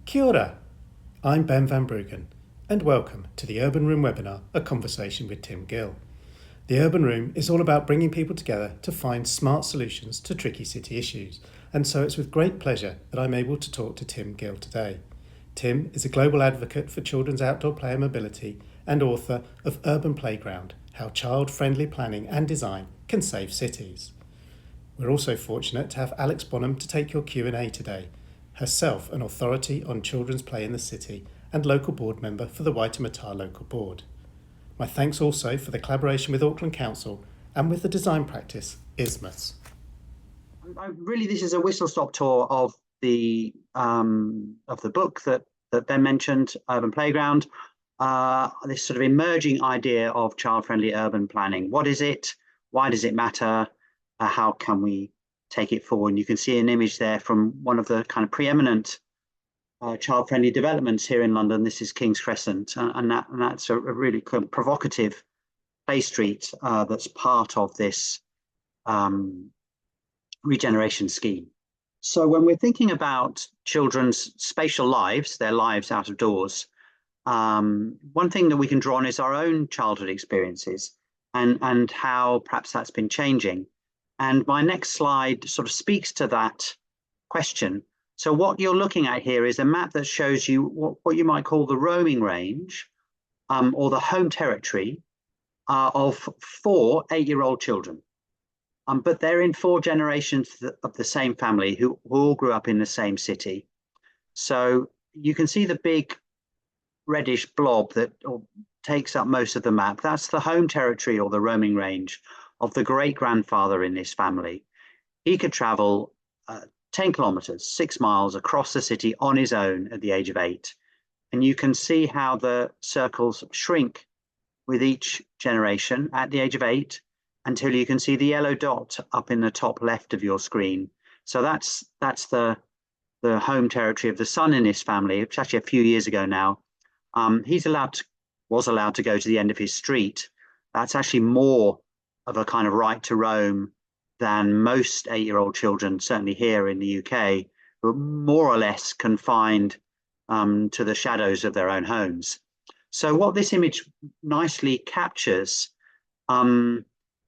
Kia ora, I'm Ben van Bruggen, and welcome to the Urban Room webinar, A Conversation with Tim Gill. The Urban Room is all about bringing people together to find smart solutions to tricky city issues, and so it's with great pleasure that I'm able to talk to Tim Gill today. Tim is a global advocate for children's outdoor play and mobility and author of Urban Playground, How Child-Friendly Planning and Design Can Save Cities. We're also fortunate to have Alex Bonham to take your Q&A today, herself an authority on children's play in the city and local board member for the Waitematā local board. My thanks also for the collaboration with Auckland Council and with the design practice Isthmus. Really, this is a whistle-stop tour of the book that Ben mentioned, Urban Playground. This sort of emerging idea of child-friendly urban planning. What is it? Why does it matter? How can we take it forward? And you can see an image there from one of the kind of preeminent child-friendly developments here in London. This is King's Crescent, and that's a really kind of provocative play street that's part of this regeneration scheme. So when we're thinking about children's spatial lives, their lives out of doors, one thing that we can draw on is our own childhood experiences and how perhaps that's been changing. And my next slide sort of speaks to that question. So what you're looking at here is a map that shows you what you might call the roaming range or the home territory of 4 8-year-old children. But they're in 4 generations of the same family who all grew up in the same city. So you can see the big reddish blob that takes up most of the map. That's the home territory or the roaming range of the great-grandfather in this family. He could travel 10 kilometers, 6 miles across the city on his own at the age of 8. And you can see how the circles shrink with each generation at the age of 8 until you can see the yellow dot up in the top left of your screen. So that's the home territory of the son in his family, which actually a few years ago now. Was allowed to go to the end of his street. That's actually more of a kind of right to roam than most 8-year-old children, certainly here in the UK, who are more or less confined to the shadows of their own homes. So what this image nicely captures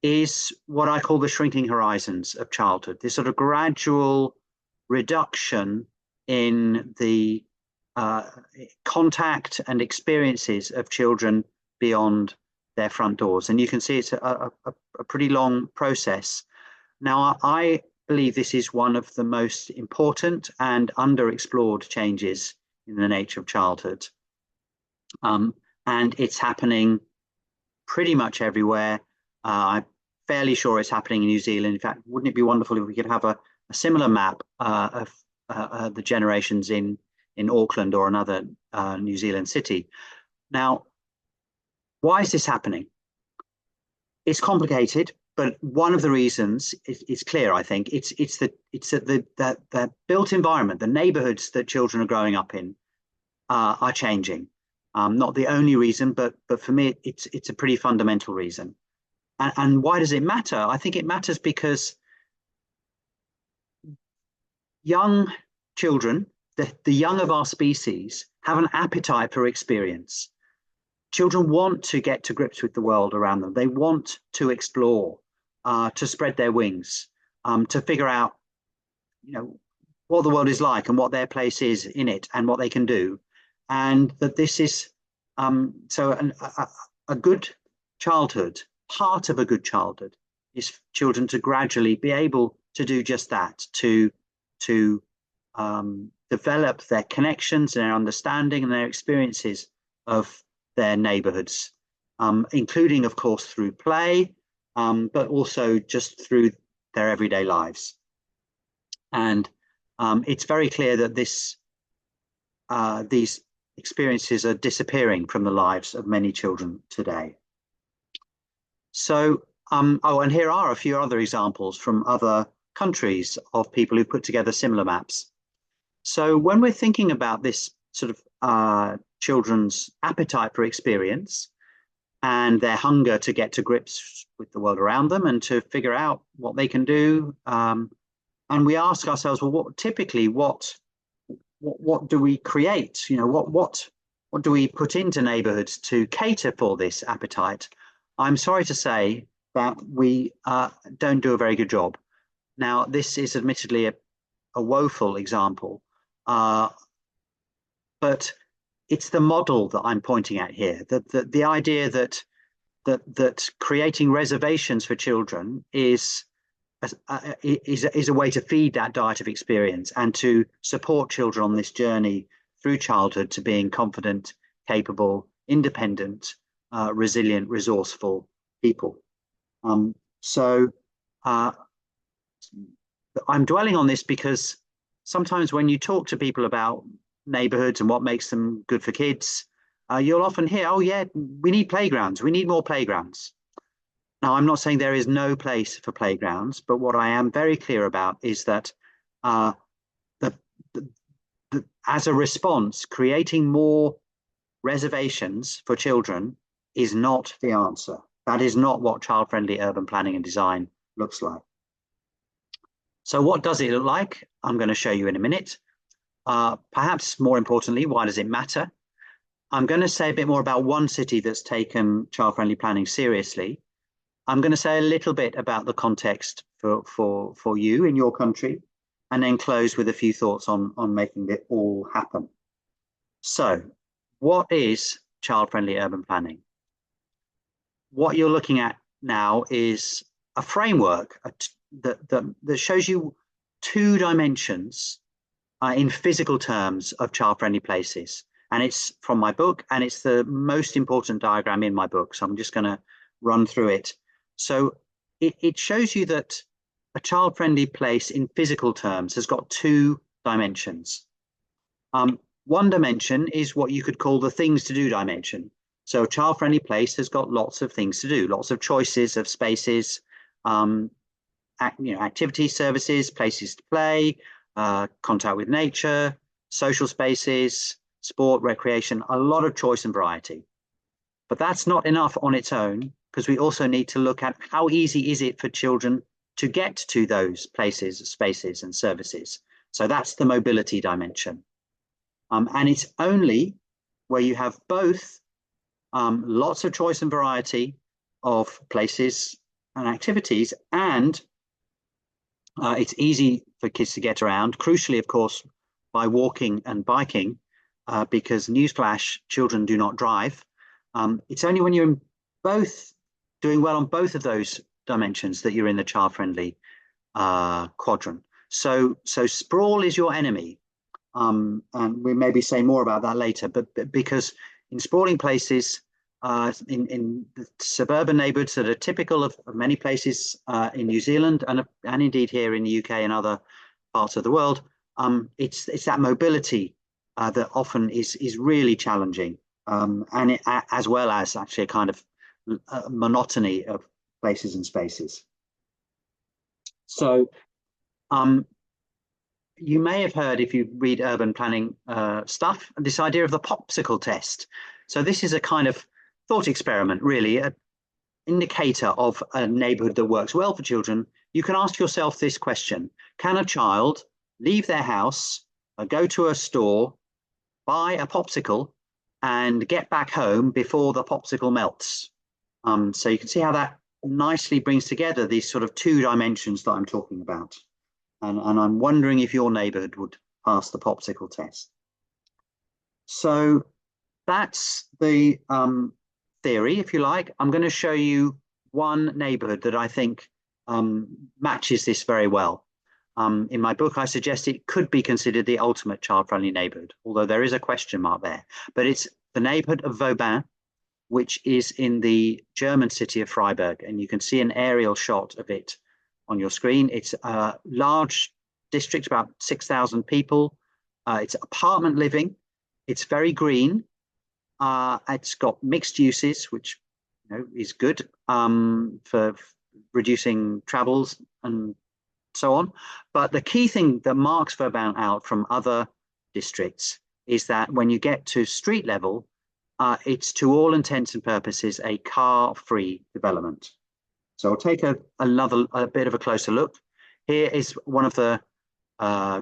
is what I call the shrinking horizons of childhood, this sort of gradual reduction in the contact and experiences of children beyond their front doors. And you can see it's a pretty long process. Now, I believe this is one of the most important and underexplored changes in the nature of childhood. And it's happening pretty much everywhere. I'm fairly sure it's happening in New Zealand. In fact, wouldn't it be wonderful if we could have a similar map of the generations in Auckland or another New Zealand city? Now, why is this happening? It's complicated, but one of the reasons is clear. I think it's the built environment, the neighbourhoods that children are growing up in are changing. Not the only reason, but for me, it's a pretty fundamental reason. And why does it matter? I think it matters because young children, the young of our species, have an appetite for experience. Children want to get to grips with the world around them. They want to explore, to spread their wings, to figure out, what the world is like and what their place is in it and what they can do. And that this is a good childhood. Part of a good childhood is children to gradually be able to do just that, to develop their connections and their understanding and their experiences of their neighborhoods, including, of course, through play, but also just through their everyday lives. And it's very clear that these experiences are disappearing from the lives of many children today. So, and here are a few other examples from other countries of people who put together similar maps. So when we're thinking about this sort of children's appetite for experience and their hunger to get to grips with the world around them and to figure out what they can do, and we ask ourselves, well, what what do we create? What do we put into neighbourhoods to cater for this appetite? I'm sorry to say that we don't do a very good job. Now, this is admittedly a woeful example, but it's the model that I'm pointing at here. The idea that creating reservations for children is a way to feed that diet of experience and to support children on this journey through childhood to being confident, capable, independent, resilient, resourceful people. So I'm dwelling on this because sometimes when you talk to people about neighborhoods and what makes them good for kids, you'll often hear, oh yeah, we need playgrounds, we need more playgrounds. Now, I'm not saying there is no place for playgrounds, but what I am very clear about is that as a response, creating more reservations for children is not the answer. That is not what child-friendly urban planning and design looks like. So what does it look like? I'm going to show you in a minute. Perhaps more importantly, why does it matter? I'm going to say a bit more about one city that's taken child-friendly planning seriously. I'm going to say a little bit about the context for you in your country, and then close with a few thoughts on making it all happen. So, what is child-friendly urban planning? What you're looking at now is a framework that shows you two dimensions in physical terms of child-friendly places. And it's from my book, and it's the most important diagram in my book. So I'm just going to run through it. So it shows you that a child-friendly place in physical terms has got two dimensions. One dimension is what you could call the things to do dimension. So a child-friendly place has got lots of things to do, lots of choices of spaces, activities, services, places to play, contact with nature, social spaces, sport, recreation, a lot of choice and variety. But that's not enough on its own, because we also need to look at how easy is it for children to get to those places, spaces and services. So that's the mobility dimension. And it's only where you have both lots of choice and variety of places and activities, and it's easy for kids to get around, crucially, of course, by walking and biking, because newsflash, children do not drive. It's only when you're in both, doing well on both of those dimensions, that you're in the child-friendly quadrant. So sprawl is your enemy. And we maybe say more about that later, but because in sprawling places, in the suburban neighborhoods that are typical of many places in New Zealand and indeed here in the UK and other parts of the world, it's that mobility that often is really challenging, and as well as actually a kind of monotony of places and spaces. So you may have heard, if you read urban planning stuff, this idea of the popsicle test. So this is a kind of thought experiment, really, an indicator of a neighborhood that works well for children. You can ask yourself this question: can a child leave their house, go to a store, buy a popsicle, and get back home before the popsicle melts? So you can see how that nicely brings together these sort of two dimensions that I'm talking about. And I'm wondering if your neighborhood would pass the popsicle test. So that's the theory, if you like. I'm going to show you one neighborhood that I think matches this very well. In my book, I suggest it could be considered the ultimate child-friendly neighborhood, although there is a question mark there. But it's the neighborhood of Vauban, which is in the German city of Freiburg. And you can see an aerial shot of it on your screen. It's a large district, about 6,000 people. It's apartment living. It's very green. It's got mixed uses, which is good for reducing travels and so on. But the key thing that marks Vauban out from other districts is that when you get to street level, it's to all intents and purposes a car-free development. So I'll take a bit of a closer look. Here is one of the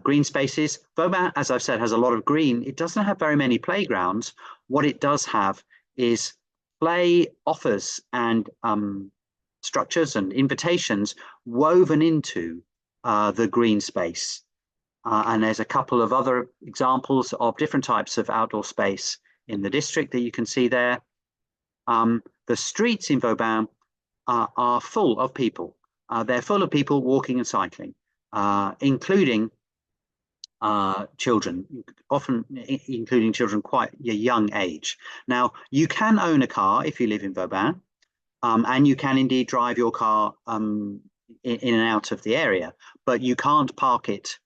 green spaces. Vauban, as I've said, has a lot of green. It doesn't have very many playgrounds. What it does have is play offers and structures and invitations woven into the green space. And there's a couple of other examples of different types of outdoor space in the district that you can see there. The streets in Vauban are full of people. They're full of people walking and cycling, including children, often including children quite a young age. Now, you can own a car if you live in Vauban, and you can indeed drive your car in and out of the area, but you can't park it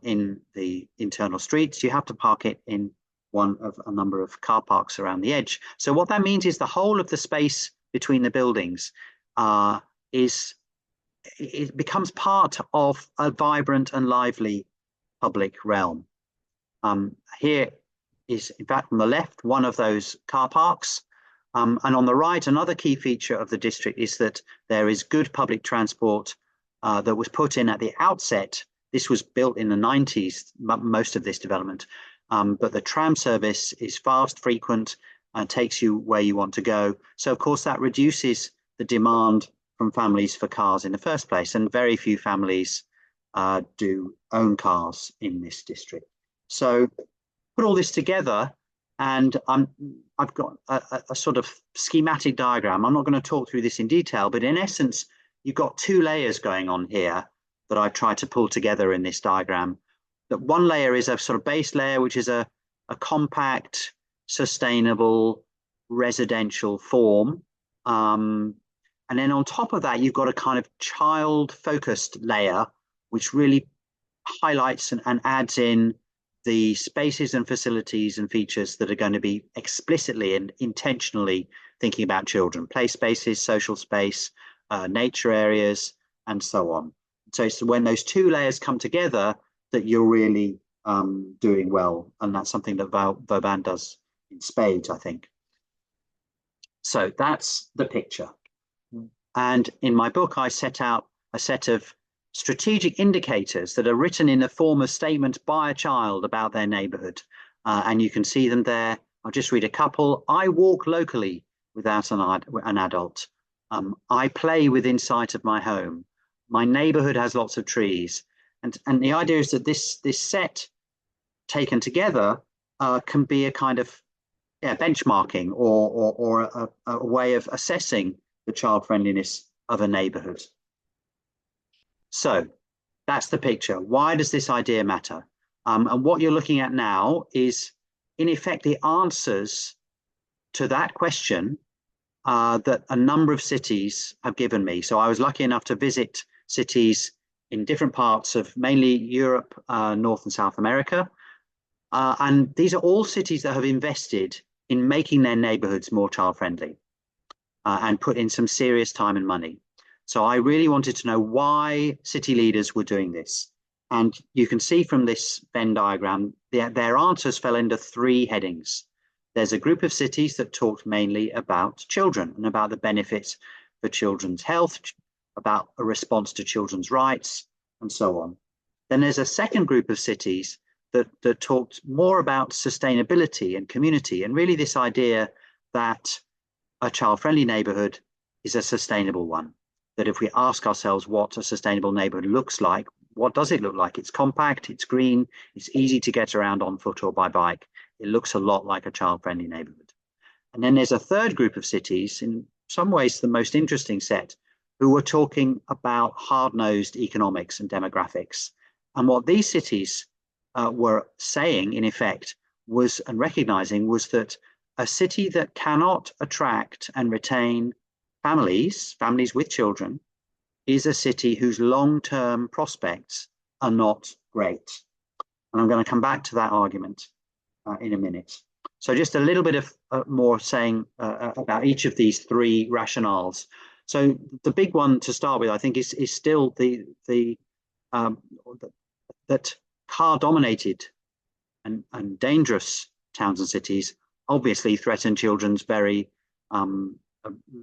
in the internal streets. You have to park it in one of a number of car parks around the edge. So what that means is the whole of the space between the buildings it becomes part of a vibrant and lively public realm. Here is, in fact, on the left, one of those car parks. And on the right, another key feature of the district is that there is good public transport that was put in at the outset. This was built in the 90s, most of this development. But the tram service is fast, frequent, and takes you where you want to go. So, of course, that reduces the demand from families for cars in the first place. And very few families do own cars in this district. So put all this together, and I've got a sort of schematic diagram. I'm not going to talk through this in detail, but in essence, you've got two layers going on here that I've tried to pull together in this diagram. That one layer is a sort of base layer, which is a compact, sustainable, residential form. And then on top of that, you've got a kind of child-focused layer, which really highlights and adds in the spaces and facilities and features that are going to be explicitly and intentionally thinking about children: play spaces, social space, nature areas, and so on. So it's when those two layers come together that you're really doing well. And that's something that Vauban does in spades, I think. So that's the picture. And in my book, I set out a set of strategic indicators that are written in the form of statements by a child about their neighborhood. And you can see them there. I'll just read a couple. I walk locally without an adult. I play within sight of my home. My neighborhood has lots of trees. And the idea is that this set taken together can be a kind of benchmarking or a way of assessing the child friendliness of a neighborhood. So that's the picture. Why does this idea matter? And what you're looking at now is, in effect, the answers to that question that a number of cities have given me. So I was lucky enough to visit cities in different parts of mainly Europe, North and South America. And these are all cities that have invested in making their neighborhoods more child friendly and put in some serious time and money. So I really wanted to know why city leaders were doing this. And you can see from this Venn diagram, their answers fell into three headings. There's a group of cities that talked mainly about children and about the benefits for children's health, about a response to children's rights, and so on. Then there's a second group of cities that talked more about sustainability and community, and really this idea that a child-friendly neighborhood is a sustainable one. That if we ask ourselves what a sustainable neighborhood looks like, what does it look like? It's compact, it's green, it's easy to get around on foot or by bike. It looks a lot like a child-friendly neighborhood. And then there's a third group of cities, in some ways the most interesting set, who were talking about hard-nosed economics and demographics. And what these cities were saying, in effect, was, and recognizing, was that a city that cannot attract and retain families with children, is a city whose long-term prospects are not great. And I'm going to come back to that argument in a minute. So just a little bit of more saying about each of these three rationales. So the big one to start with, I think, is still that car-dominated and dangerous towns and cities obviously threaten children's very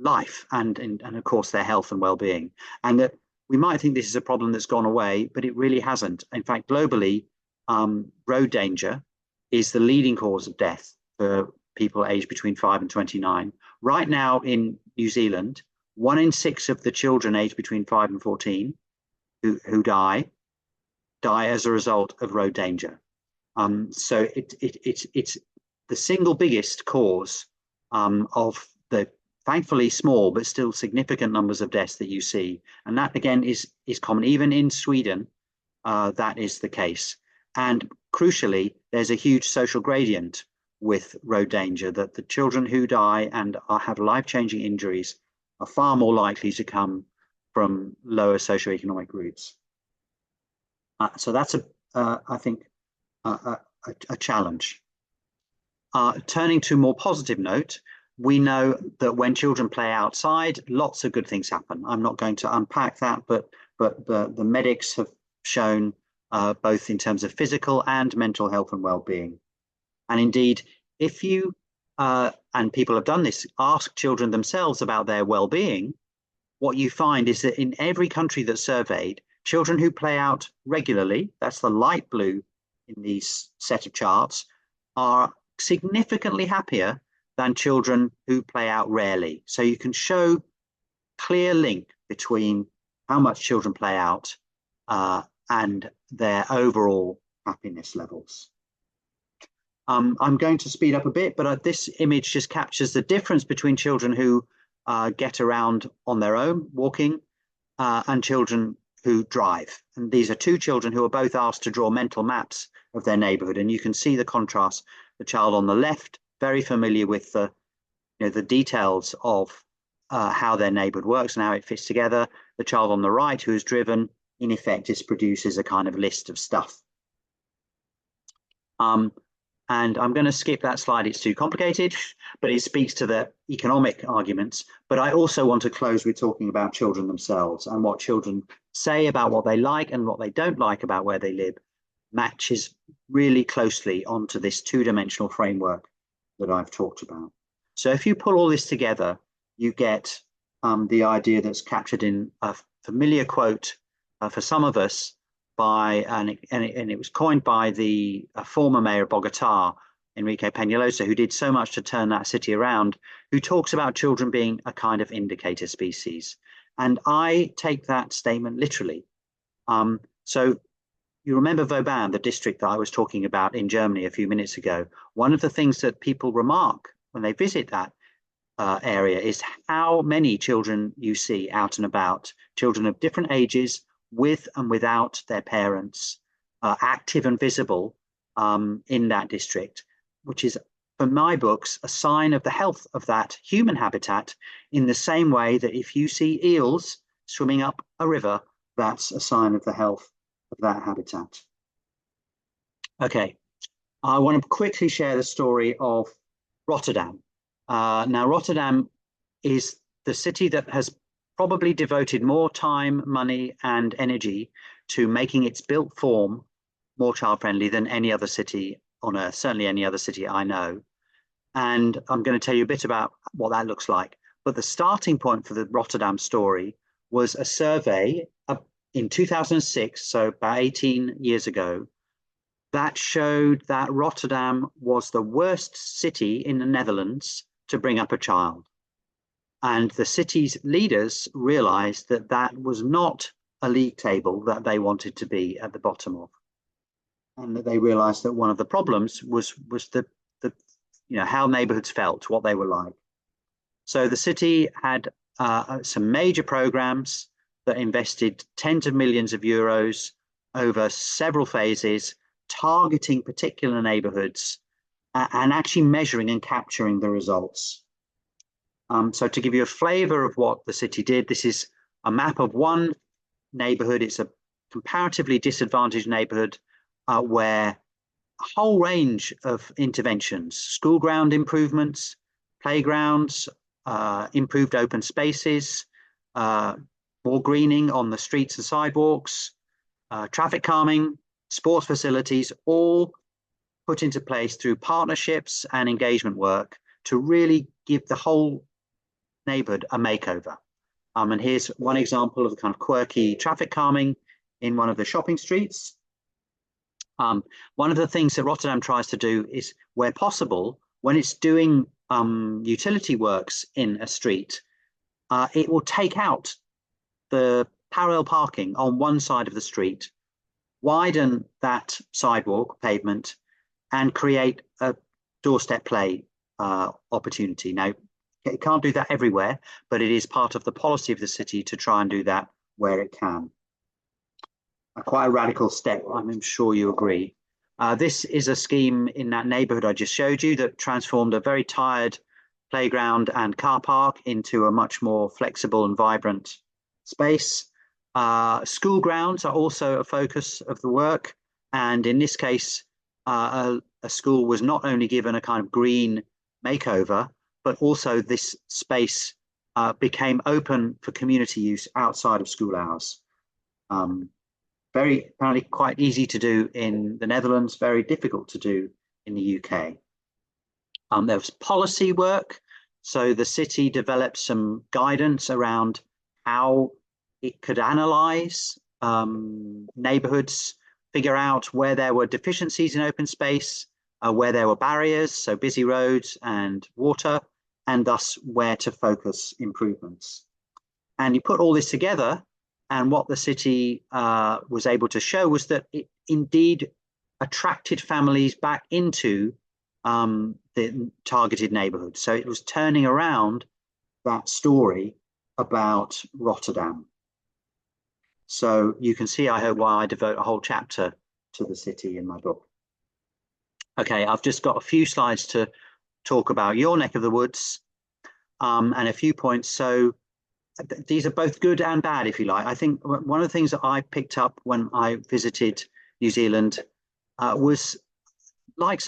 life and of course their health and well-being, and that we might think this is a problem that's gone away, but it really hasn't. In fact, globally, road danger is the leading cause of death for people aged between 5 and 29. Right now in New Zealand, 1 in 6 of the children aged between 5 and 14 who die as a result of road danger. So it's the single biggest cause of the thankfully small but still significant numbers of deaths that you see. And that again is common. Even in Sweden, that is the case. And crucially, there's a huge social gradient with road danger, that the children who die and have life-changing injuries are far more likely to come from lower socioeconomic groups. So that's I think a challenge. Turning to a more positive note, we know that when children play outside, lots of good things happen. I'm not going to unpack that, but the medics have shown both in terms of physical and mental health and well-being. And indeed, if you, and people have done this, ask children themselves about their well-being, what you find is that in every country that's surveyed, children who play out regularly, that's the light blue in these set of charts, are significantly happier than children who play out rarely. So you can show clear link between how much children play out and their overall happiness levels. I'm going to speed up a bit, but this image just captures the difference between children who get around on their own, walking, and children who drive. And these are 2 children who are both asked to draw mental maps of their neighborhood. And you can see the contrast. The child on the left, very familiar with the details of how their neighborhood works and how it fits together. The child on the right, who is driven, in effect, just produces a kind of list of stuff. And I'm going to skip that slide. It's too complicated, but it speaks to the economic arguments. But I also want to close with talking about children themselves, and what children say about what they like and what they don't like about where they live matches really closely onto this 2-dimensional framework that I've talked about. So if you pull all this together, you get the idea that's captured in a familiar quote for some of us, and it was coined by the former mayor of Bogotá, Enrique Peñalosa, who did so much to turn that city around, who talks about children being a kind of indicator species. And I take that statement literally. So you remember Vauban, the district that I was talking about in Germany a few minutes ago. One of the things that people remark when they visit that area is how many children you see out and about, children of different ages, with and without their parents, active and visible in that district, which is, for my books, a sign of the health of that human habitat, in the same way that if you see eels swimming up a river, that's a sign of the health of that habitat. Okay, I want to quickly share the story of Rotterdam. Now, Rotterdam is the city that has probably devoted more time, money, and energy to making its built form more child-friendly than any other city on Earth, certainly any other city I know. And I'm going to tell you a bit about what that looks like. But the starting point for the Rotterdam story was a survey in 2006, so about 18 years ago, that showed that Rotterdam was the worst city in the Netherlands to bring up a child. And the city's leaders realized that that was not a league table that they wanted to be at the bottom of. And that they realized that one of the problems was the how neighborhoods felt, what they were like. So the city had some major programs that invested tens of millions of euros over several phases, targeting particular neighborhoods and actually measuring and capturing the results. So to give you a flavor of what the city did, this is a map of one neighborhood. It's a comparatively disadvantaged neighborhood where a whole range of interventions, school ground improvements, playgrounds, improved open spaces, more greening on the streets and sidewalks, traffic calming, sports facilities, all put into place through partnerships and engagement work to really give the whole neighborhood a makeover. And here's one example of the kind of quirky traffic calming in one of the shopping streets. One of the things that Rotterdam tries to do is, where possible, when it's doing utility works in a street, it will take out the parallel parking on one side of the street, widen that sidewalk pavement, and create a doorstep play opportunity. Now, it can't do that everywhere, but it is part of the policy of the city to try and do that where it can. Quite a radical step, I'm sure you agree. This is a scheme in that neighbourhood I just showed you that transformed a very tired playground and car park into a much more flexible and vibrant space. School grounds are also a focus of the work. And in this case, a school was not only given a kind of green makeover, but also this space became open for community use outside of school hours. Very apparently quite easy to do in the Netherlands, very difficult to do in the UK. There was policy work. So the city developed some guidance around how it could analyse neighbourhoods, figure out where there were deficiencies in open space, where there were barriers, so busy roads and water, and thus where to focus improvements. And you put all this together, and what the city was able to show was that it indeed attracted families back into the targeted neighbourhood. So it was turning around that story about Rotterdam. So you can see, I hope, why I devote a whole chapter to the city in my book. Okay, I've just got a few slides to talk about your neck of the woods and a few points. So these are both good and bad, if you like. I think one of the things that I picked up when I visited New Zealand was like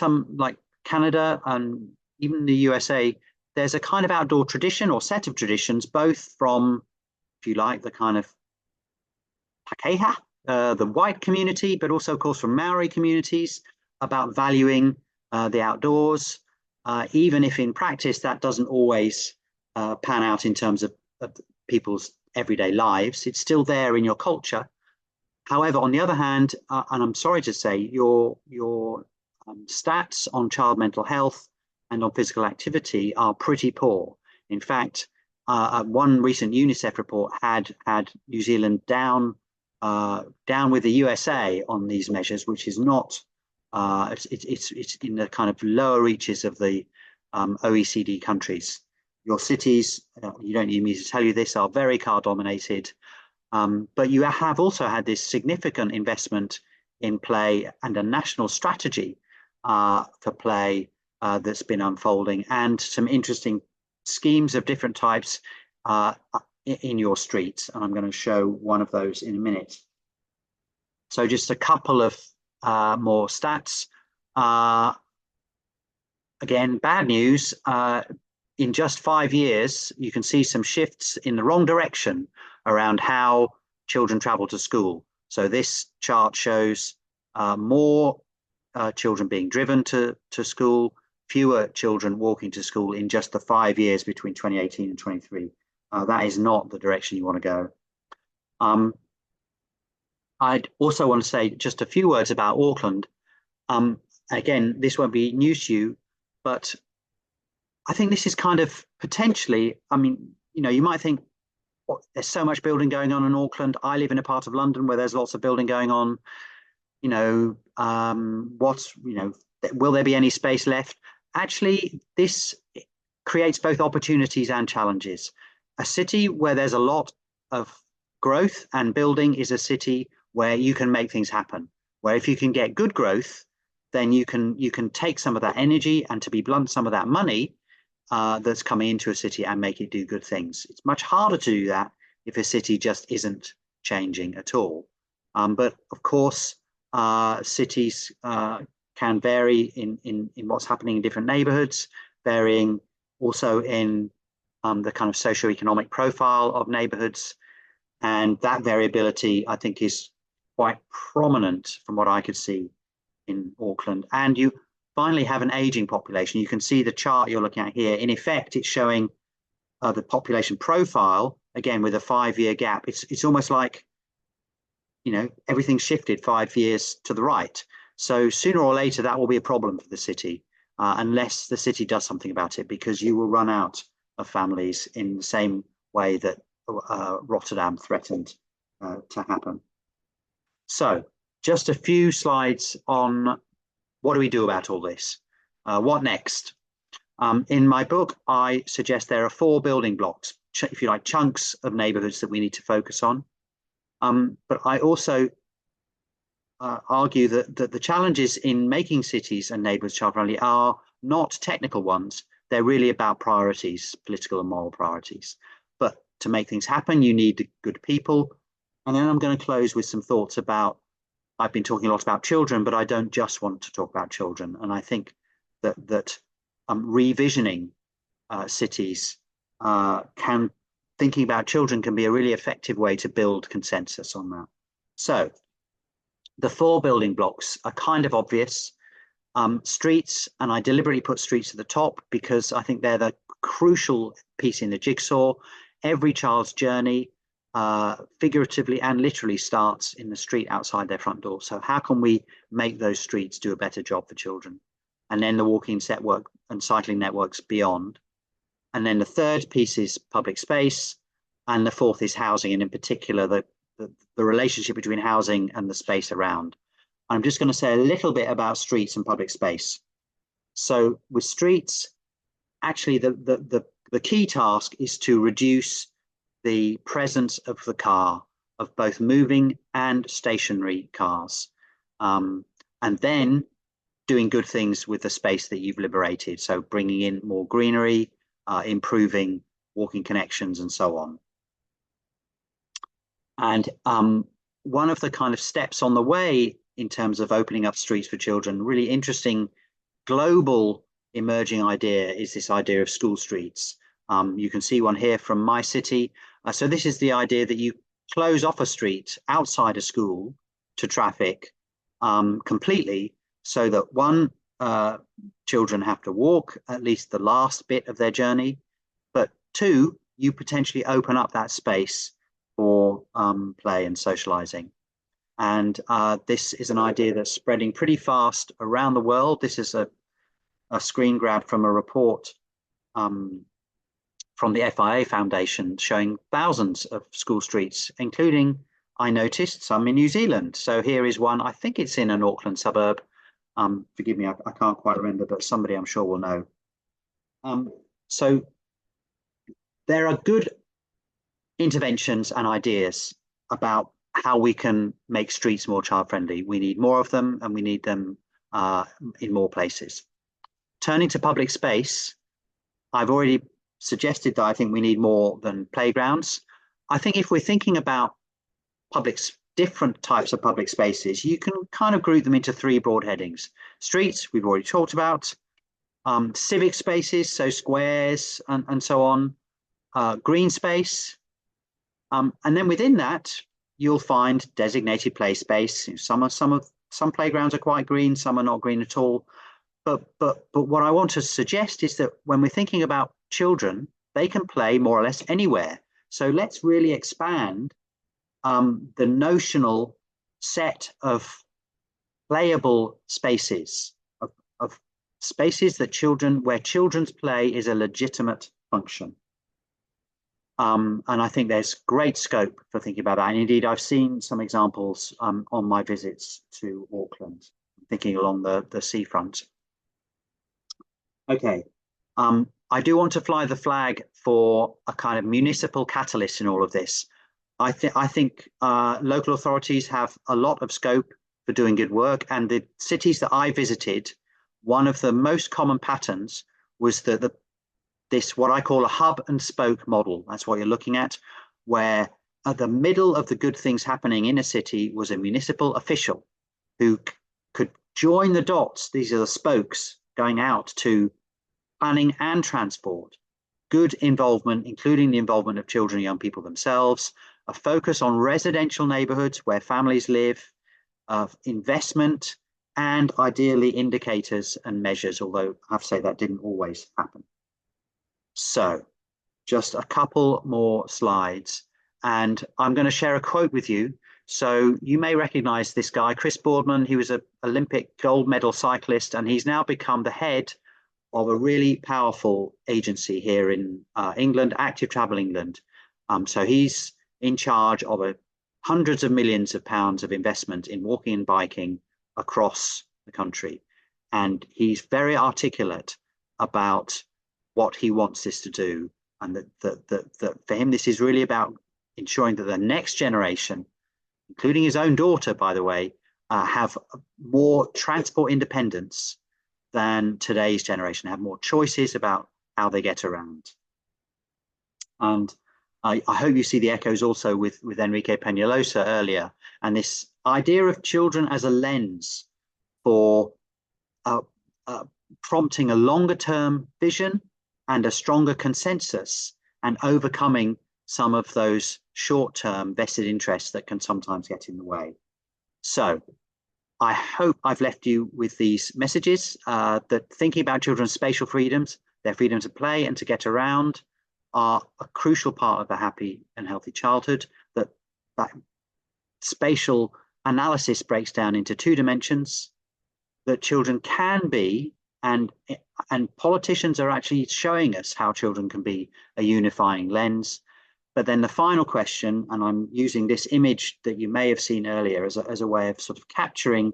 Canada and even the USA, there's a kind of outdoor tradition or set of traditions, both from, if you like, the kind of Pakeha, the white community, but also, of course, from Maori communities about valuing the outdoors, even if in practice that doesn't always pan out in terms of people's everyday lives. It's still there in your culture. However, on the other hand, and I'm sorry to say, your stats on child mental health and on physical activity are pretty poor. In fact, one recent UNICEF report had New Zealand down with the USA on these measures, which is not. It's in the kind of lower reaches of the OECD countries. Your cities, you don't need me to tell you this, are very car dominated, but you have also had this significant investment in play and a national strategy for play that's been unfolding, and some interesting schemes of different types in your streets. And I'm going to show one of those in a minute. So just a couple of more stats. Again, bad news. In just 5 years, you can see some shifts in the wrong direction around how children travel to school. So this chart shows more children being driven to school, fewer children walking to school in just the 5 years between 2018 and 23. That is not the direction you want to go. I'd also want to say just a few words about Auckland. Again, this won't be news to you, but I think this is kind of potentially, I mean, you might think, there's so much building going on in Auckland. I live in a part of London where there's lots of building going on. Will there be any space left? Actually, this creates both opportunities and challenges. A city where there's a lot of growth and building is a city where you can make things happen, where if you can get good growth, then you can take some of that energy and, to be blunt, some of that money that's coming into a city and make it do good things. It's much harder to do that if a city just isn't changing at all. But of course, cities can vary in what's happening in different neighborhoods, varying also in the kind of socioeconomic profile of neighborhoods. And that variability, I think, is quite prominent from what I could see in Auckland. And you finally have an aging population. You can see the chart you're looking at here. In effect, it's showing the population profile again, with a 5-year gap, it's almost like, you know, everything's shifted 5 years to the right. So sooner or later, that will be a problem for the city, unless the city does something about it, because you will run out of families in the same way that Rotterdam threatened to happen. So just a few slides on what do we do about all this? What next? In my book, I suggest there are 4 building blocks, if you like, chunks of neighborhoods that we need to focus on. But I also argue that the challenges in making cities and neighborhoods child-friendly are not technical ones. They're really about priorities, political and moral priorities. But to make things happen, you need good people. And then I'm going to close with some thoughts about, I've been talking a lot about children, but I don't just want to talk about children. And I think that revisioning cities thinking about children can be a really effective way to build consensus on that. So the 4 building blocks are kind of obvious. Streets, and I deliberately put streets at the top because I think they're the crucial piece in the jigsaw. Every child's journey, figuratively and literally, starts in the street outside their front door. So how can we make those streets do a better job for children? And then the walking network and cycling networks beyond. And then the third piece is public space. And the fourth is housing, and in particular, the relationship between housing and the space around. I'm just going to say a little bit about streets and public space. So with streets, actually, the key task is to reduce the presence of the car, of both moving and stationary cars, and then doing good things with the space that you've liberated. So bringing in more greenery, improving walking connections, and so on. And one of the kind of steps on the way in terms of opening up streets for children, really interesting global emerging idea is this idea of school streets. You can see one here from my city. So this is the idea that you close off a street outside a school to traffic completely, so that children have to walk at least the last bit of their journey, but 2, you potentially open up that space for play and socializing. And this is an idea that's spreading pretty fast around the world. This is a screen grab from a report from the FIA Foundation showing thousands of school streets, including, I noticed, some in New Zealand. So here is one, I think it's in an Auckland suburb. Forgive me, I can't quite remember, but somebody I'm sure will know. So there are good interventions and ideas about how we can make streets more child-friendly. We need more of them, and we need them in more places. Turning to public space, I've already suggested that I think we need more than playgrounds. I think if we're thinking about different types of public spaces, you can kind of group them into 3 broad headings. Streets, we've already talked about. Civic spaces, so squares and so on. Green space. And then within that, you'll find designated play space. Some playgrounds are quite green, some are not green at all. But what I want to suggest is that when we're thinking about children, they can play more or less anywhere. So let's really expand the notional set of playable spaces, of spaces that where children's play is a legitimate function. And I think there's great scope for thinking about that. And indeed, I've seen some examples on my visits to Auckland, thinking along the seafront. Okay, I do want to fly the flag for a kind of municipal catalyst in all of this. I think local authorities have a lot of scope for doing good work, and the cities that I visited, one of the most common patterns was that this, what I call a hub and spoke model. That's what you're looking at, where at the middle of the good things happening in a city was a municipal official who could join the dots. These are the spokes going out to planning and transport, good involvement, including the involvement of children and young people themselves, a focus on residential neighborhoods where families live, investment, and ideally indicators and measures, although I have to say that didn't always happen. So just a couple more slides. And I'm going to share a quote with you. So you may recognize this guy, Chris Boardman. He was an Olympic gold medal cyclist, and he's now become the head of a really powerful agency here in England, Active Travel England. So he's in charge of hundreds of millions of pounds of investment in walking and biking across the country. And he's very articulate about what he wants this to do. And that for him, this is really about ensuring that the next generation, including his own daughter, by the way, have more transport independence than today's generation, have more choices about how they get around. And I hope you see the echoes also with Enrique Peñalosa earlier, and this idea of children as a lens for prompting a longer term vision and a stronger consensus, and overcoming some of those short term vested interests that can sometimes get in the way. So I hope I've left you with these messages that thinking about children's spatial freedoms, their freedom to play and to get around, are a crucial part of a happy and healthy childhood. That spatial analysis breaks down into 2 dimensions, that children can be, and politicians are actually showing us how children can be a unifying lens. But then the final question, and I'm using this image that you may have seen earlier as a way of sort of capturing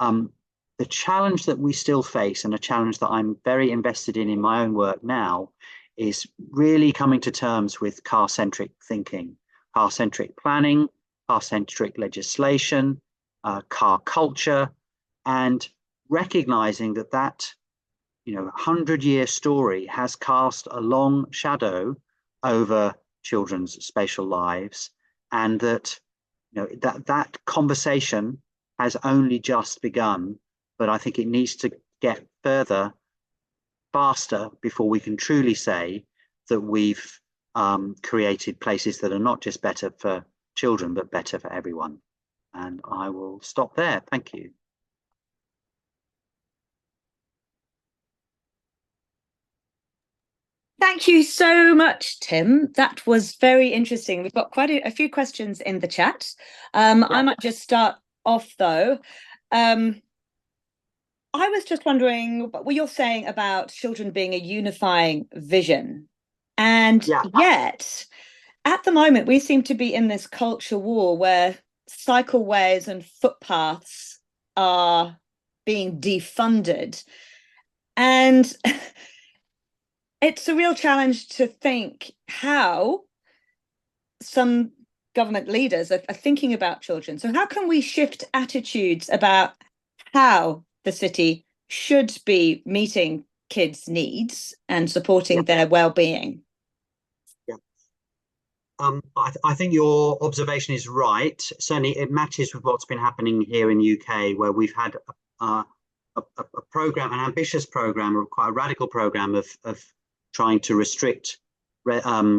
the challenge that we still face, and a challenge that I'm very invested in my own work now, is really coming to terms with car-centric thinking, car-centric planning, car-centric legislation, car culture, and recognizing that 100-year story has cast a long shadow over children's spatial lives, and that that conversation has only just begun, but I think it needs to get further, faster, before we can truly say that we've created places that are not just better for children, but better for everyone. And I will stop there. Thank you. Thank you so much, Tim. That was very interesting. We've got quite a few questions in the chat. I might just start off, though. I was just wondering what you're saying about children being a unifying vision. And yet, at the moment, we seem to be in this culture war where cycleways and footpaths are being defunded. And it's a real challenge to think how some government leaders are thinking about children. So how can we shift attitudes about how the city should be meeting kids' needs and supporting their well-being? I think your observation is right. Certainly it matches with what's been happening here in the UK, where we've had a program, an ambitious program, or quite a radical program of trying to restrict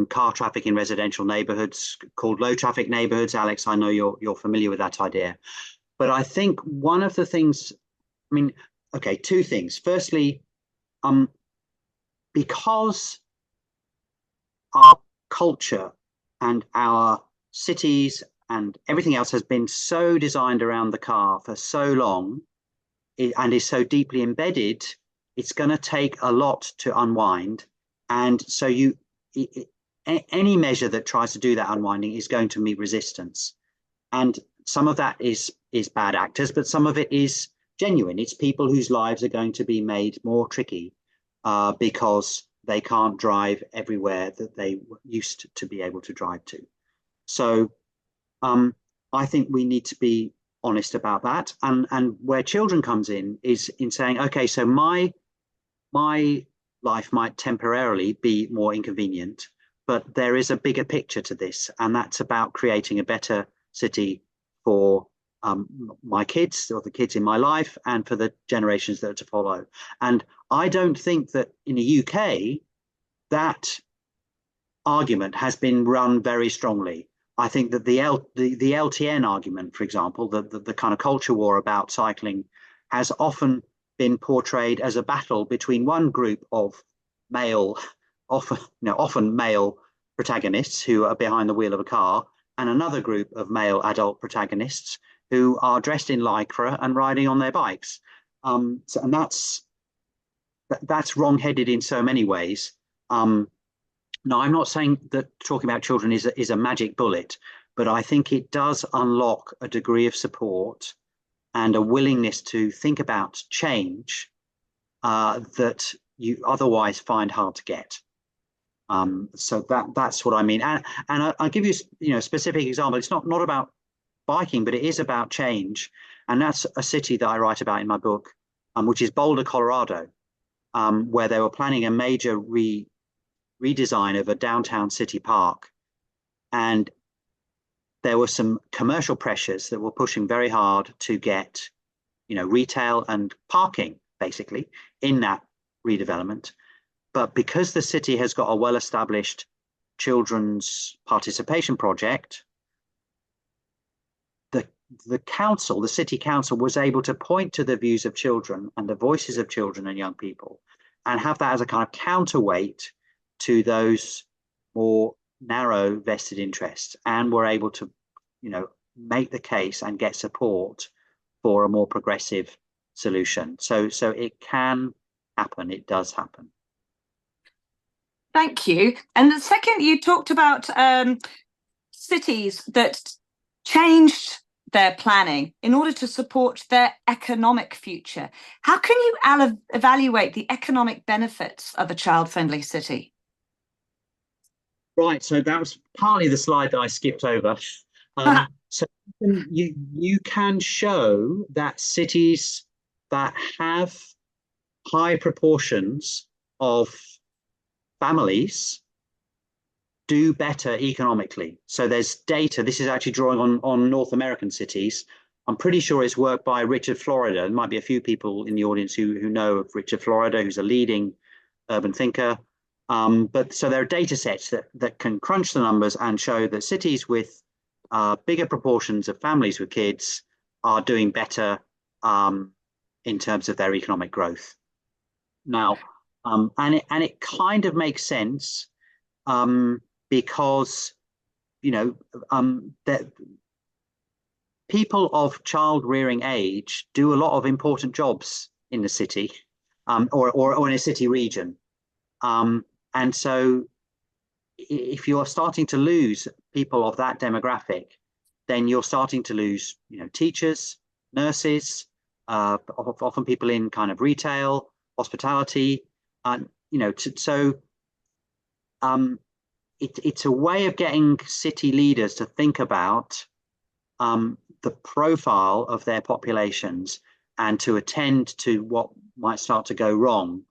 car traffic in residential neighborhoods called low traffic neighborhoods. Alex, I know you're familiar with that idea. But I think one of the things, two things. Firstly, because our culture and our cities and everything else has been so designed around the car for so long, and is so deeply embedded, it's going to take a lot to unwind. And so any measure that tries to do that unwinding is going to meet resistance. And some of that is bad actors, but some of it is genuine. It's people whose lives are going to be made more tricky because they can't drive everywhere that they used to be able to drive to. So I think we need to be honest about that. And where children comes in is in saying, okay, so my life might temporarily be more inconvenient, but there is a bigger picture to this, and that's about creating a better city for my kids, or the kids in my life, and for the generations that are to follow. And I don't think that in the UK that argument has been run very strongly. I think that the LTN argument, for example, the kind of culture war about cycling, has often been portrayed as a battle between one group of male often male protagonists who are behind the wheel of a car, and another group of male adult protagonists who are dressed in lycra and riding on their bikes. And that's wrong-headed in so many ways. Now, I'm not saying that talking about children is a magic bullet, but I think it does unlock a degree of support and a willingness to think about change that you otherwise find hard to get. So that's what I mean. And I'll give you a specific example. It's not about biking, but it is about change. And that's a city that I write about in my book, which is Boulder, Colorado, where they were planning a major redesign of a downtown city park. And there were some commercial pressures that were pushing very hard to get, retail and parking, basically, in that redevelopment. But because the city has got a well-established children's participation project, the city council was able to point to the views of children and the voices of children and young people and have that as a kind of counterweight to those more narrow vested interests, and were able to, make the case and get support for a more progressive solution. So it can happen. It does happen. Thank you. And the second, you talked about cities that changed their planning in order to support their economic future. How can you evaluate the economic benefits of a child-friendly city? Right, so that was partly the slide that I skipped over. So you can show that cities that have high proportions of families do better economically. So there's data. This is actually drawing on North American cities. I'm pretty sure it's work by Richard Florida. There might be a few people in the audience who know of Richard Florida, who's a leading urban thinker. But so there are data sets that can crunch the numbers and show that cities with bigger proportions of families with kids are doing better in terms of their economic growth. Now, and it kind of makes sense because that people of child rearing age do a lot of important jobs in the city or in a city region. And so if you're starting to lose people of that demographic, then you're starting to lose, teachers, nurses, often people in kind of retail, hospitality, it's a way of getting city leaders to think about the profile of their populations and to attend to what might start to go wrong.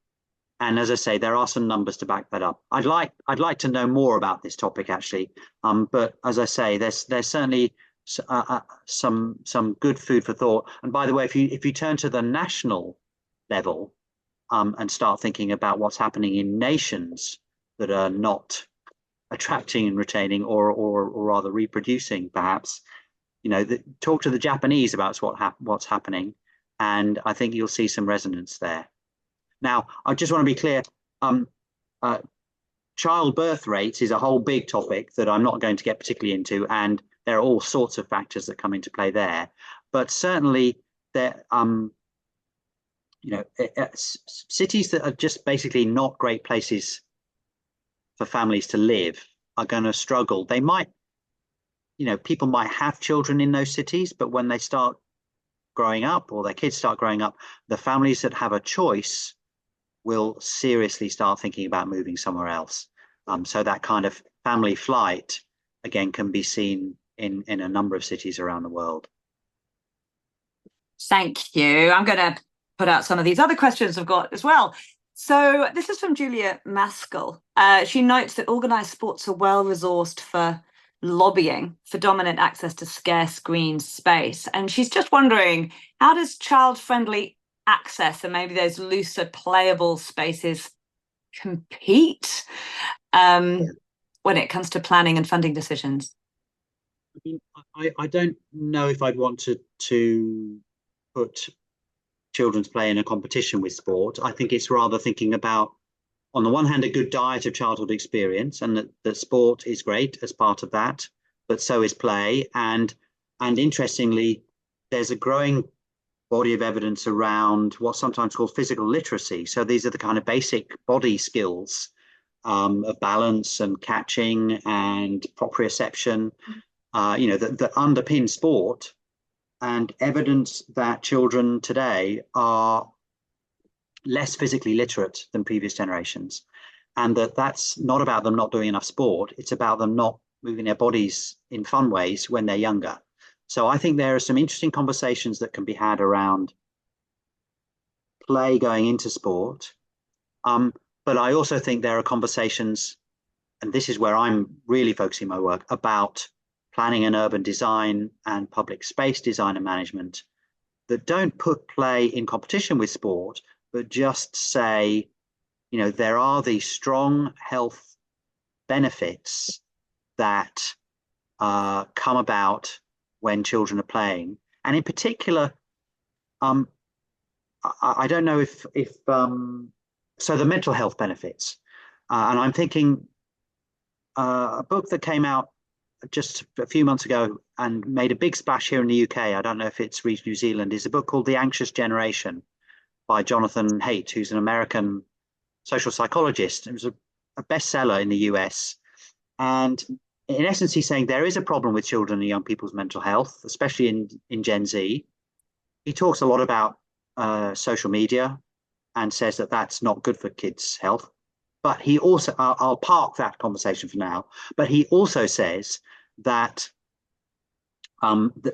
And as I say, there are some numbers to back that up. I'd like to know more about this topic, actually. But as I say, there's certainly some good food for thought. And by the way, if you turn to the national level and start thinking about what's happening in nations that are not attracting and retaining or rather reproducing, perhaps, talk to the Japanese about what's happening, and I think you'll see some resonance there. Now, I just want to be clear, childbirth rates is a whole big topic that I'm not going to get particularly into, and there are all sorts of factors that come into play there. But certainly, there, cities that are just basically not great places for families to live are going to struggle. They might, people might have children in those cities, but when they start growing up or their kids start growing up, the families that have a choice will seriously start thinking about moving somewhere else. So that kind of family flight, again, can be seen in a number of cities around the world. Thank you. I'm going to put out some of these other questions I've got as well. So this is from Julia Maskell. She notes that organised sports are well resourced for lobbying for dominant access to scarce green space. And she's just wondering, how does child-friendly access and maybe those looser playable spaces compete when it comes to planning and funding decisions? I mean, I don't know if I'd want to put children's play in a competition with sport. I think it's rather thinking about on the one hand, a good diet of childhood experience, and that sport is great as part of that, but so is play. And interestingly, there's a growing body of evidence around what's sometimes called physical literacy. So these are the kind of basic body skills of balance and catching and proprioception, that underpin sport, and evidence that children today are less physically literate than previous generations, and that's not about them not doing enough sport. It's about them not moving their bodies in fun ways when they're younger. So I think there are some interesting conversations that can be had around play going into sport. But I also think there are conversations, and this is where I'm really focusing my work, about planning and urban design and public space design and management that don't put play in competition with sport, but just say, there are these strong health benefits that come about when children are playing. And in particular, I don't know if so the mental health benefits, and I'm thinking a book that came out just a few months ago and made a big splash here in the UK. I don't know if it's reached New Zealand. Is a book called The Anxious Generation by Jonathan Haidt, who's an American social psychologist. It was a bestseller in the US. And in essence, he's saying there is a problem with children and young people's mental health, especially in Gen Z. He talks a lot about social media and says that that's not good for kids' health. But he also, I'll park that conversation for now, but he also says that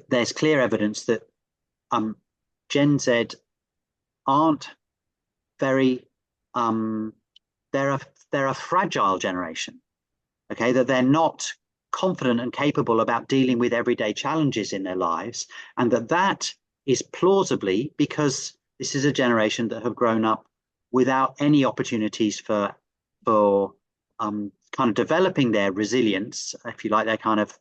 there's clear evidence that Gen Z aren't very, they're a fragile generation, okay, that they're not confident and capable about dealing with everyday challenges in their lives, and that is plausibly because this is a generation that have grown up without any opportunities for kind of developing their resilience, if you like, their kind of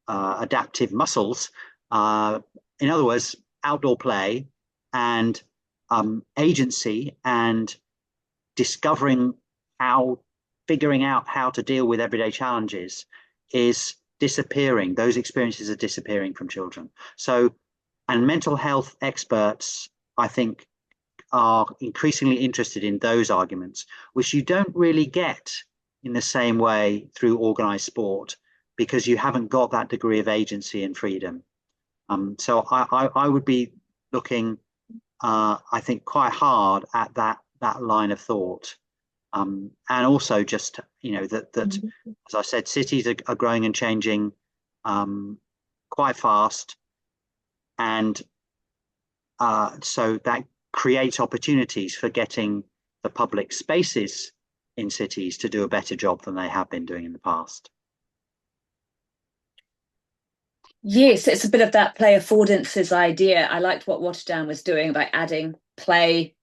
adaptive muscles. In other words, outdoor play and agency and figuring out how to deal with everyday challenges is disappearing. Those experiences are disappearing from children. So, and mental health experts, I think, are increasingly interested in those arguments, which you don't really get in the same way through organized sport, because you haven't got that degree of agency and freedom. So I would be looking, I think, quite hard at that line of thought. And also just, that as I said, cities are growing and changing quite fast. And so that creates opportunities for getting the public spaces in cities to do a better job than they have been doing in the past. Yes, it's a bit of that play affordances idea. I liked what Waitematā was doing by adding play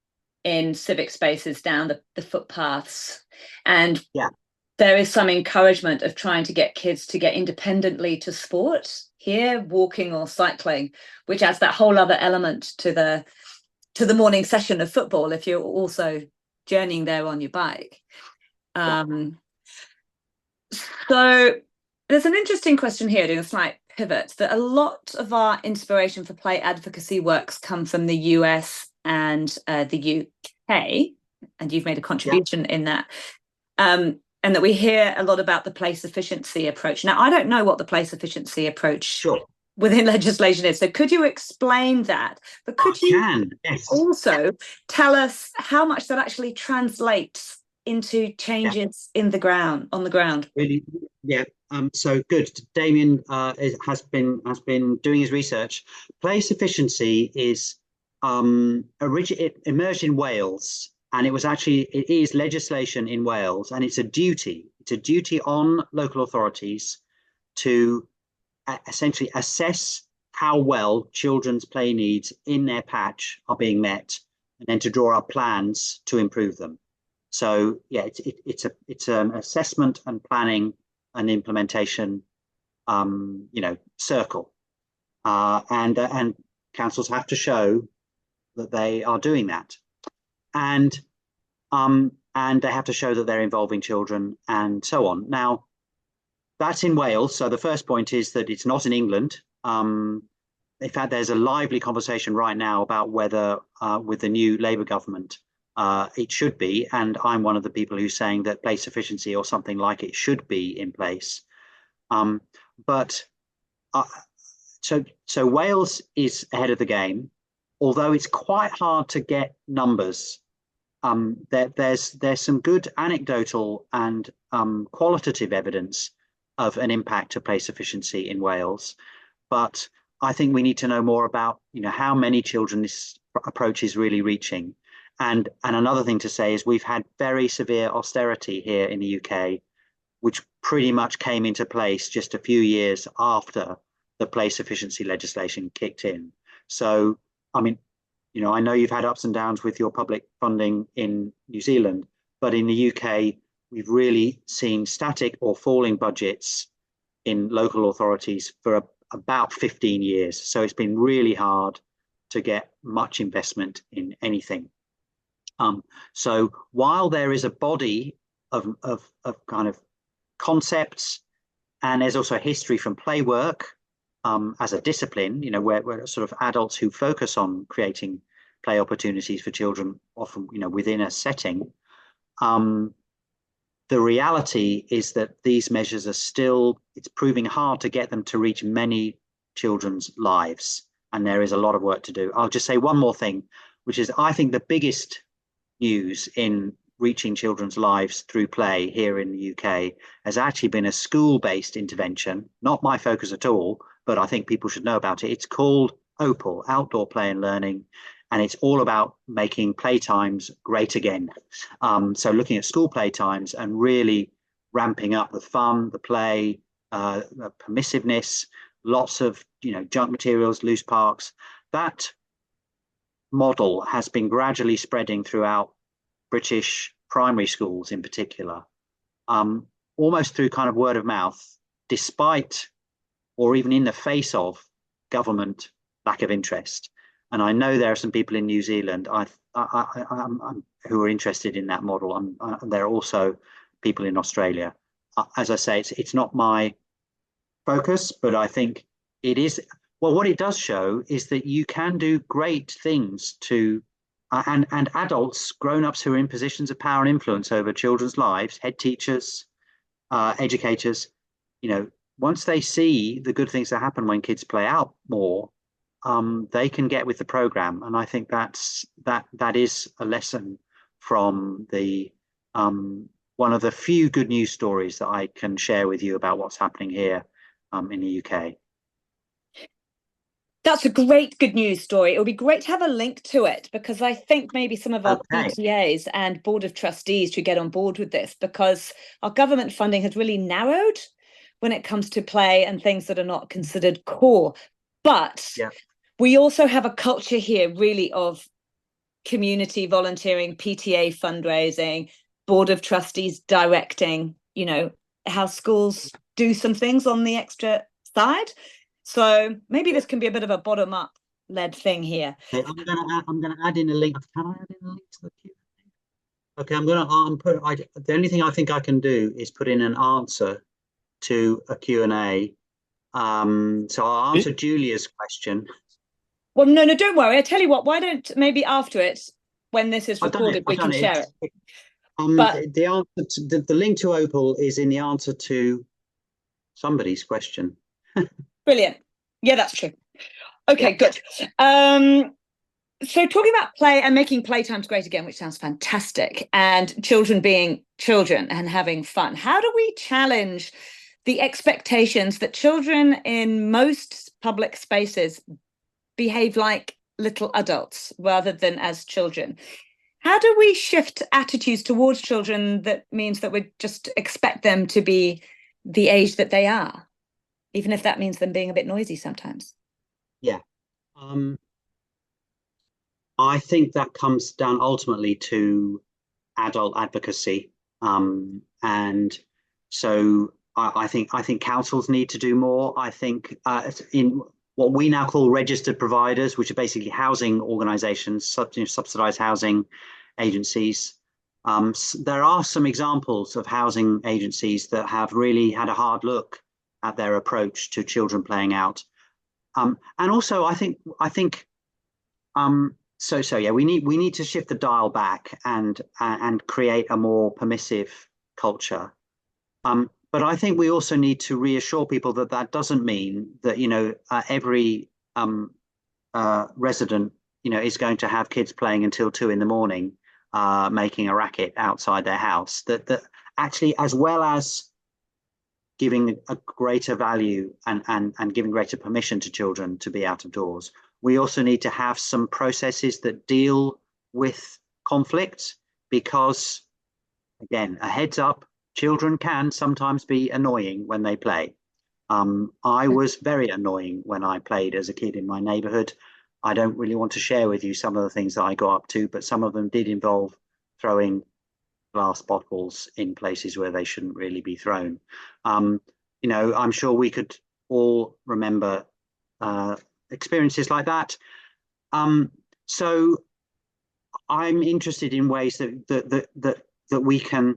in civic spaces down the footpaths. And there is some encouragement of trying to get kids to get independently to sport here, walking or cycling, which adds that whole other element to the morning session of football if you're also journeying there on your bike. So there's an interesting question here, doing a slight pivot, that a lot of our inspiration for play advocacy works come from the US and the UK, and you've made a contribution in that, and that we hear a lot about the place efficiency approach. Now, I don't know what the place efficiency approach within legislation is, so could you explain that? But could you also tell us how much that actually translates into changes on the ground? Really, so good. Damien has been doing his research. Place efficiency is it emerged in Wales, and it is legislation in Wales, and it's a duty on local authorities to essentially assess how well children's play needs in their patch are being met, and then to draw up plans to improve them. So it's an assessment and planning and implementation circle, and councils have to show that they are doing that. And and they have to show that they're involving children and so on. Now, that's in Wales. So the first point is that it's not in England. In fact, there's a lively conversation right now about whether with the new Labour government, it should be. And I'm one of the people who's saying that place sufficiency or something like it should be in place. So Wales is ahead of the game, although it's quite hard to get numbers. There's some good anecdotal and qualitative evidence of an impact of place sufficiency in Wales, but I think we need to know more about, how many children this approach is really reaching. And another thing to say is we've had very severe austerity here in the UK, which pretty much came into place just a few years after the place sufficiency legislation kicked in. So, I mean, I know you've had ups and downs with your public funding in New Zealand, but in the UK, we've really seen static or falling budgets in local authorities for about 15 years. So it's been really hard to get much investment in anything. So while there is a body of kind of concepts, and there's also a history from play work as a discipline, where sort of adults who focus on creating play opportunities for children, often, within a setting. The reality is that these measures are still, it's proving hard to get them to reach many children's lives. And there is a lot of work to do. I'll just say one more thing, which is I think the biggest news in reaching children's lives through play here in the UK has actually been a school-based intervention, not my focus at all, but I think people should know about it. It's called OPAL, Outdoor Play and Learning, and it's all about making playtimes great again. So looking at school playtimes and really ramping up the fun, the play, the permissiveness, lots of junk materials, loose parks. That model has been gradually spreading throughout British primary schools in particular, almost through kind of word of mouth, despite or even in the face of government lack of interest. And I know there are some people in New Zealand who are interested in that model. There are also people in Australia. As I say, it's not my focus, but I think it is. Well, what it does show is that you can do great things to, and adults, grown-ups who are in positions of power and influence over children's lives, head teachers, educators, once they see the good things that happen when kids play out more, they can get with the program. And I think that is a lesson from the one of the few good news stories that I can share with you about what's happening here in the UK. That's a great good news story. It would be great to have a link to it, because I think maybe some of our PTAs and Board of Trustees should get on board with this, because our government funding has really narrowed when it comes to play and things that are not considered core. But we also have a culture here really of community volunteering, PTA fundraising, Board of Trustees directing, how schools do some things on the extra side. So maybe this can be a bit of a bottom-up led thing here. Okay, I'm gonna add in a link. Can I add in a link to the Q&A? Okay, I'm gonna put. The only thing I think I can do is put in an answer to a Q&A. So I'll answer Julia's question. Well, no, don't worry. I tell you what. Why don't maybe after it, when this is recorded, we can share it. But the answer to the link to Opal is in the answer to somebody's question. Brilliant. Yeah, that's true. Okay, good. So talking about play and making playtimes great again, which sounds fantastic, and children being children and having fun. How do we challenge the expectations that children in most public spaces behave like little adults rather than as children? How do we shift attitudes towards children that means that we just expect them to be the age that they are, even if that means them being a bit noisy sometimes? Yeah. I think that comes down ultimately to adult advocacy. And so I think councils need to do more. I think in what we now call registered providers, which are basically housing organizations, subsidized housing agencies, There are some examples of housing agencies that have really had a hard look at their approach to children playing out. And also, I think so yeah, we need to shift the dial back and create a more permissive culture. But I think we also need to reassure people that that doesn't mean that every resident is going to have kids playing until 2 a.m, making a racket outside their house. That actually, as well as giving a greater value and giving greater permission to children to be out of doors, we also need to have some processes that deal with conflict, because, again, a heads up, children can sometimes be annoying when they play. I was very annoying when I played as a kid in my neighborhood. I don't really want to share with you some of the things that I got up to, but some of them did involve throwing glass bottles in places where they shouldn't really be thrown. I'm sure we could all remember experiences like that. So I'm interested in ways that we can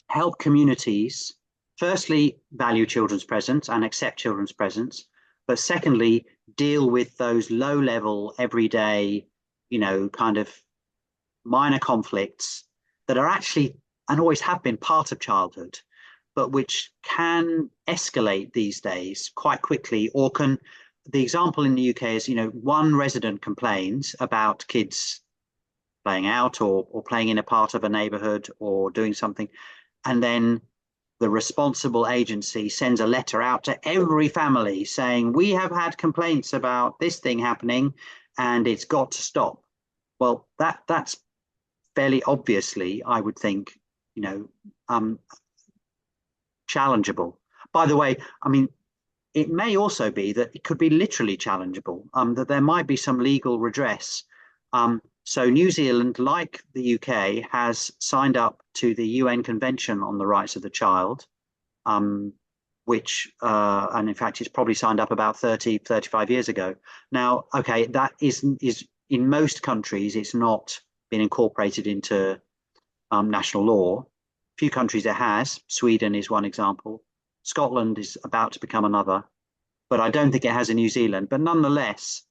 help communities, firstly, value children's presence and accept children's presence, but secondly, deal with those low-level, everyday, kind of minor conflicts that are actually, and always have been, part of childhood, but which can escalate these days quite quickly. Or the example in the UK is, one resident complains about kids playing out or playing in a part of a neighborhood or doing something, and then the responsible agency sends a letter out to every family saying, we have had complaints about this thing happening and it's got to stop. Well, that's fairly obviously, I would think, challengeable. By the way, I mean, it may also be that it could be literally challengeable, that there might be some legal redress. So New Zealand, like the UK, has signed up to the UN Convention on the Rights of the Child, which, and in fact, it's probably signed up about 35 years ago. Now, okay, that is in most countries, it's not been incorporated into national law. A few countries it has. Sweden is one example. Scotland is about to become another, but I don't think it has in New Zealand. But nonetheless,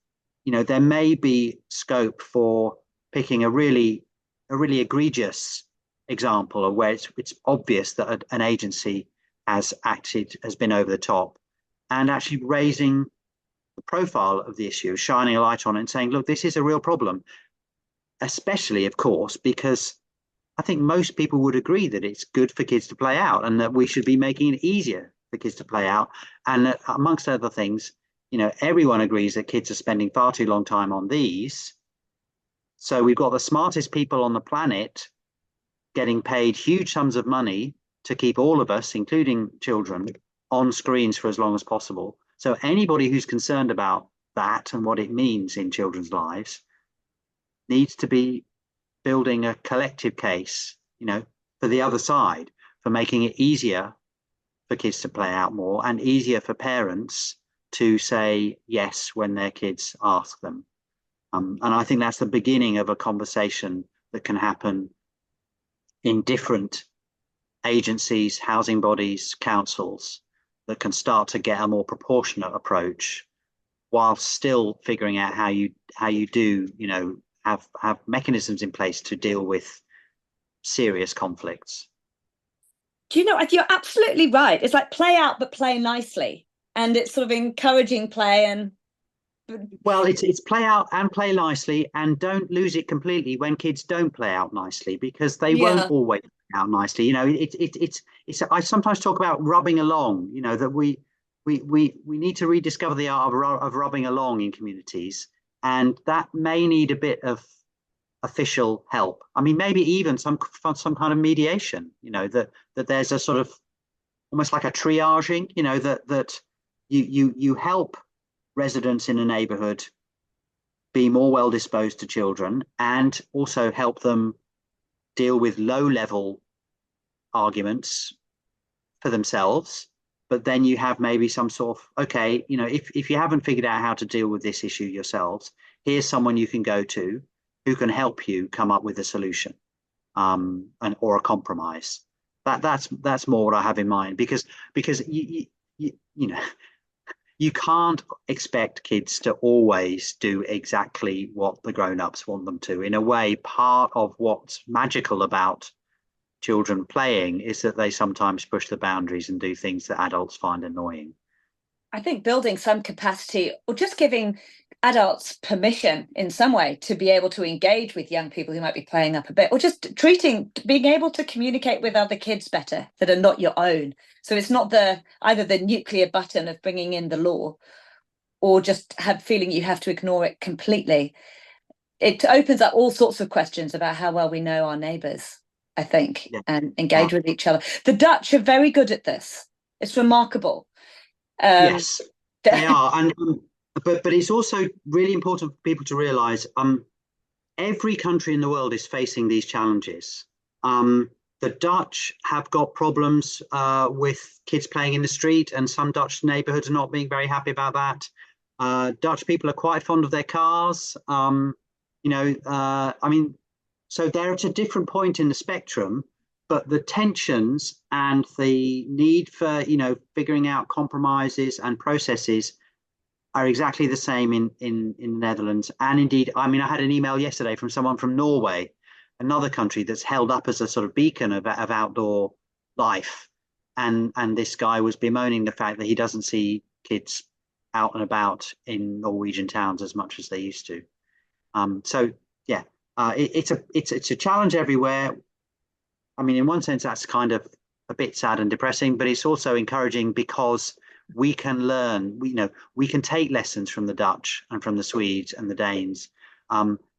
there may be scope for picking a really egregious example of where it's obvious that an agency has been over the top, and actually raising the profile of the issue, shining a light on it and saying, look, this is a real problem. Especially, of course, because I think most people would agree that it's good for kids to play out and that we should be making it easier for kids to play out. And that, amongst other things, everyone agrees that kids are spending far too long time on these. So we've got the smartest people on the planet getting paid huge sums of money to keep all of us, including children, on screens for as long as possible. So anybody who's concerned about that and what it means in children's lives needs to be building a collective case, for the other side, for making it easier for kids to play out more and easier for parents to say yes when their kids ask them. And I think that's the beginning of a conversation that can happen in different agencies, housing bodies, councils, that can start to get a more proportionate approach, while still figuring out how you do, have mechanisms in place to deal with serious conflicts. Do you know, you're absolutely right. It's like play out, but play nicely. And it's sort of encouraging play. And well, it's play out and play nicely, and don't lose it completely when kids don't play out nicely, because they won't always play out nicely. It's I sometimes talk about rubbing along, that we need to rediscover the art of rubbing along in communities. And that may need a bit of official help. I mean, maybe even some kind of mediation, that there's a sort of almost like a triaging, that you help residents in a neighborhood be more well disposed to children, and also help them deal with low level arguments for themselves. But then you have maybe some sort of, okay, if you haven't figured out how to deal with this issue yourselves, here's someone you can go to who can help you come up with a solution. and or a compromise. That's more what I have in mind, because you know, you can't expect kids to always do exactly what the grown-ups want them to. In a way, part of what's magical about children playing is that they sometimes push the boundaries and do things that adults find annoying. I think building some capacity, or just giving adults permission in some way to be able to engage with young people who might be playing up a bit, or just being able to communicate with other kids better that are not your own. So it's not either the nuclear button of bringing in the law, or just feeling you have to ignore it completely. It opens up all sorts of questions about how well we know our neighbours, I think, Yeah. and engage with each other. The Dutch are very good at this. It's remarkable. Yes, they are, and but it's also really important for people to realise every country in the world is facing these challenges. The Dutch have got problems with kids playing in the street, and some Dutch neighbourhoods are not being very happy about that. Dutch people are quite fond of their cars. I mean, so they're at a different point in the spectrum, but the tensions and the need for, figuring out compromises and processes are exactly the same in the Netherlands. And indeed, I mean, I had an email yesterday from someone from Norway, another country that's held up as a sort of beacon of outdoor life. And this guy was bemoaning the fact that he doesn't see kids out and about in Norwegian towns as much as they used to. So yeah, it's a challenge everywhere. I mean, in one sense, that's kind of a bit sad and depressing, but it's also encouraging because we can learn. We can take lessons from the Dutch and from the Swedes and the Danes,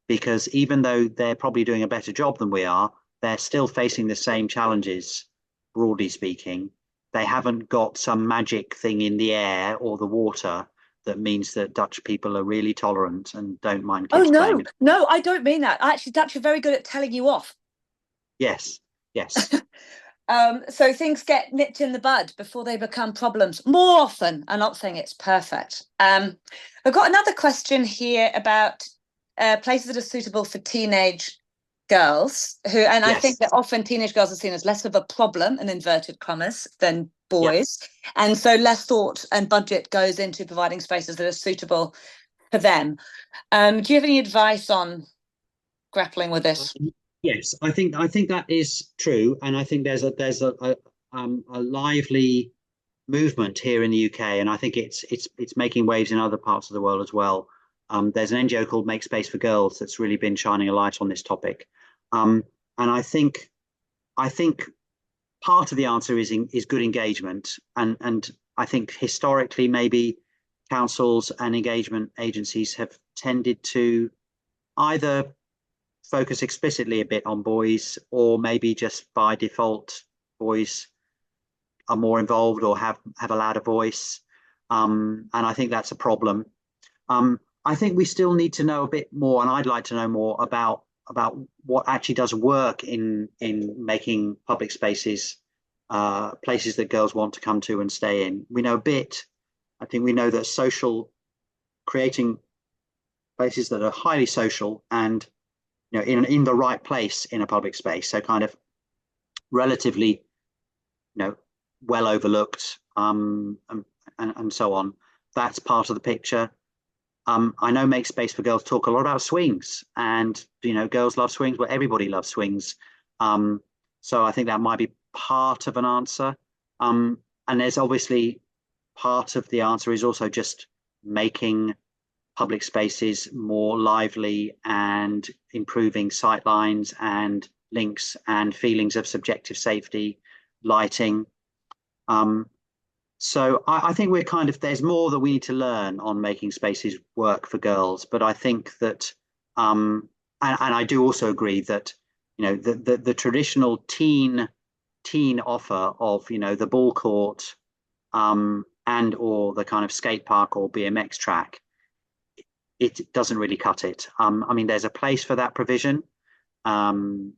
because even though they're probably doing a better job than we are, they're still facing the same challenges, broadly speaking. They haven't got some magic thing in the air or the water that means that Dutch people are really tolerant and don't mind kids playing. No, I don't mean that. Actually, Dutch are very good at telling you off. Yes. So things get nipped in the bud before they become problems more often. I'm not saying it's perfect. I've got another question here about places that are suitable for teenage girls and I think that often teenage girls are seen as less of a problem, in inverted commas, than boys. And so less thought and budget goes into providing spaces that are suitable for them. Do you have any advice on grappling with this? Yes, I think that is true, and I think there's a lively movement here in the UK, and I think it's making waves in other parts of the world as well. There's an NGO called Make Space for Girls that's really been shining a light on this topic, and I think part of the answer is good engagement, and I think historically maybe councils and engagement agencies have tended to either focus explicitly a bit on boys, or maybe just by default boys are more involved or have a louder voice, and I think that's a problem. I think we still need to know a bit more, and I'd like to know more about what actually does work in making public spaces places that girls want to come to and stay in. We know a bit. I think we know that creating places that are highly social and in the right place in a public space, so kind of relatively well overlooked, and so on, that's part of the picture. I know Make Space for Girls talk a lot about swings, and girls love swings, but everybody loves swings, so I think that might be part of an answer, and there's obviously part of the answer is also just making public spaces more lively and improving sightlines and links and feelings of subjective safety, lighting. So I think there's more that we need to learn on making spaces work for girls. But I think that, and I do also agree that, the traditional teen offer of, the ball court, and or the kind of skate park or BMX track, it doesn't really cut it. I mean, there's a place for that provision, and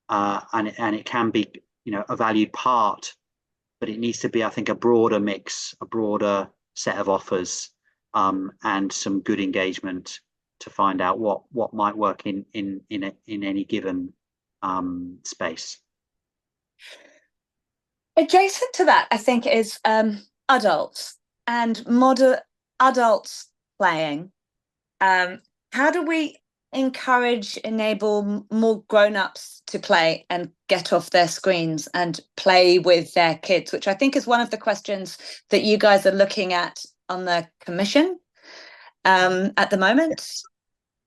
it can be, a valued part, but it needs to be, I think, a broader mix, a broader set of offers, and some good engagement to find out what might work in any given space. Adjacent to that, I think, is adults and modern adults playing. How do we enable more grown-ups to play and get off their screens and play with their kids, which I think is one of the questions that you guys are looking at on the commission at the moment.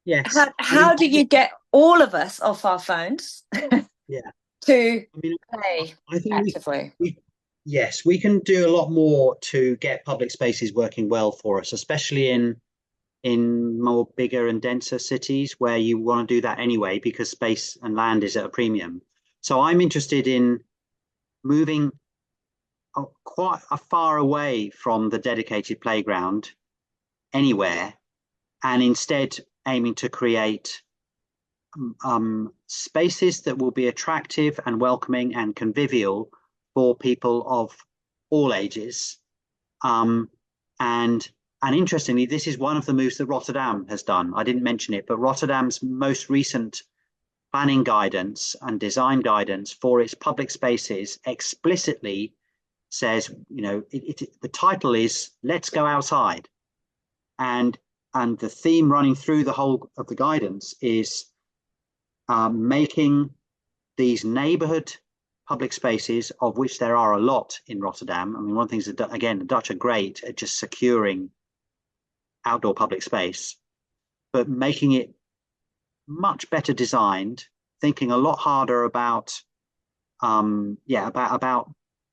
Yes. How do you get all of us off our phones Yeah. to play I think actively? Yes, we can do a lot more to get public spaces working well for us, especially in more bigger and denser cities where you want to do that anyway because space and land is at a premium. So I'm interested in moving quite far away from the dedicated playground anywhere, and instead aiming to create spaces that will be attractive and welcoming and convivial for people of all ages. And interestingly, this is one of the moves that Rotterdam has done. I didn't mention it, but Rotterdam's most recent planning guidance and design guidance for its public spaces explicitly says, the title is "Let's Go Outside," and the theme running through the whole of the guidance is making these neighbourhood public spaces, of which there are a lot in Rotterdam. I mean, one of the things that, again, the Dutch are great at just securing outdoor public space, but making it much better designed, thinking a lot harder about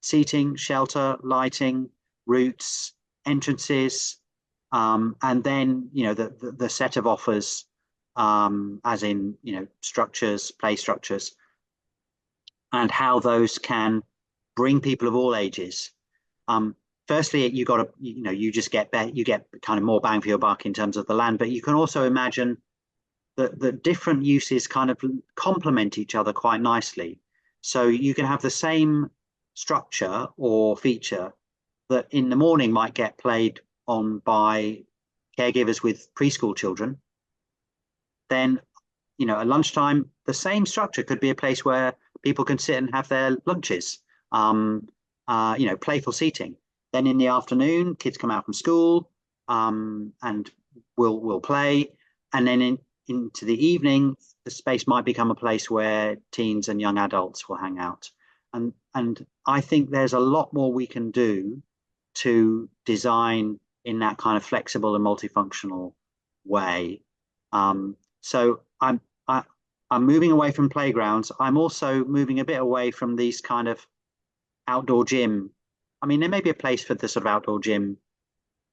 seating, shelter, lighting, routes, entrances, and then the set of offers, as in structures, play structures, and how those can bring people of all ages. Firstly, you get kind of more bang for your buck in terms of the land, but you can also imagine that the different uses kind of complement each other quite nicely. So you can have the same structure or feature that in the morning might get played on by caregivers with preschool children. Then, at lunchtime, the same structure could be a place where people can sit and have their lunches, playful seating. Then in the afternoon, kids come out from school and will play. And then into the evening, the space might become a place where teens and young adults will hang out. And I think there's a lot more we can do to design in that kind of flexible and multifunctional way. So I'm moving away from playgrounds. I'm also moving a bit away from these kind of outdoor gym. I mean, there may be a place for the sort of outdoor gym,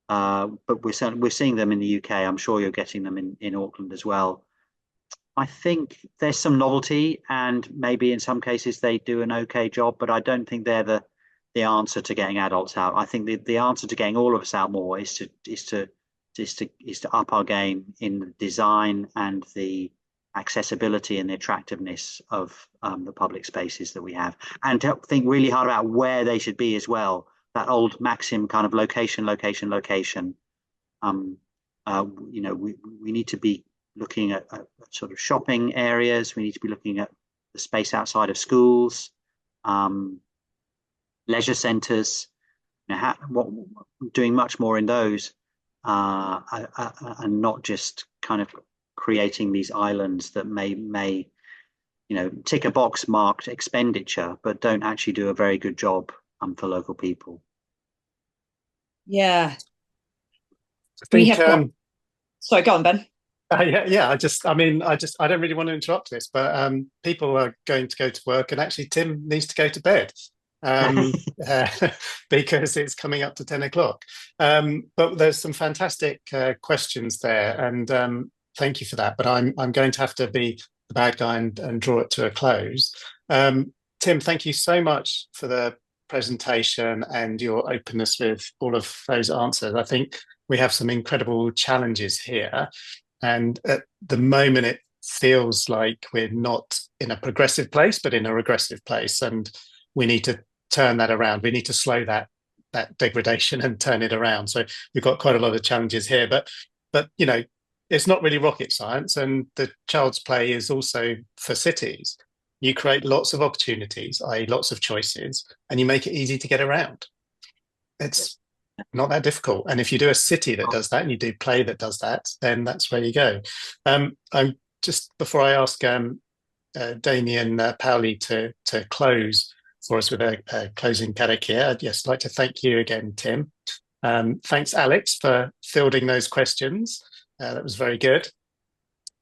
but we're seeing them in the UK. I'm sure you're getting them in Auckland as well. I think there's some novelty, and maybe in some cases they do an okay job, but I don't think they're the answer to getting adults out. I think the answer to getting all of us out more is to up our game in the design and the accessibility and the attractiveness of the public spaces that we have, and to think really hard about where they should be as well. That old maxim kind of location. We need to be looking at sort of shopping areas. We need to be looking at the space outside of schools, leisure centres. Doing much more in those, and not just kind of creating these islands that may tick a box marked expenditure, but don't actually do a very good job for local people. Yeah. I think, sorry, go on, Ben. I don't really want to interrupt this, but people are going to go to work, and actually Tim needs to go to bed. Because it's coming up to 10 o'clock. But there's some fantastic questions there, and thank you for that. But I'm going to have to be the bad guy and draw it to a close. Tim, thank you so much for the presentation and your openness with all of those answers. I think we have some incredible challenges here, and at the moment it feels like we're not in a progressive place, but in a regressive place, and we need to turn that around. We need to slow that degradation and turn it around. So we've got quite a lot of challenges here, but it's not really rocket science, and the child's play is also for cities. you create lots of opportunities, i.e. lots of choices, and you make it easy to get around. It's not that difficult. And if you do a city that does that, and you do play that does that, then that's where you go. I'm just, before I ask Damien Pauli to close for us with a closing karakia, I'd just like to thank you again, Tim. Thanks, Alex, for fielding those questions. That was very good.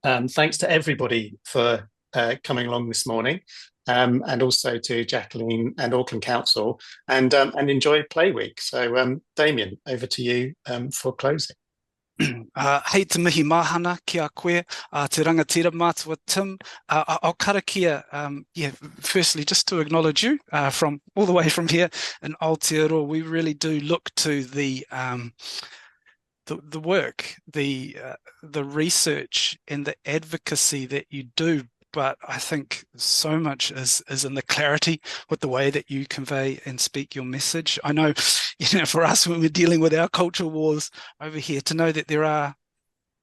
Thanks to everybody for coming along this morning, and also to Jacqueline and Auckland Council, and enjoy Play Week. So, Damien, over to you for closing. Hei te mihi mahana ki a koe, te rangatira mātua Tim. I'll karakia, firstly, just to acknowledge you from all the way from here in Aotearoa. We really do look to the work, the research and the advocacy that you do, but I think so much is in the clarity with the way that you convey and speak your message. I know, for us when we're dealing with our culture wars over here, to know that there are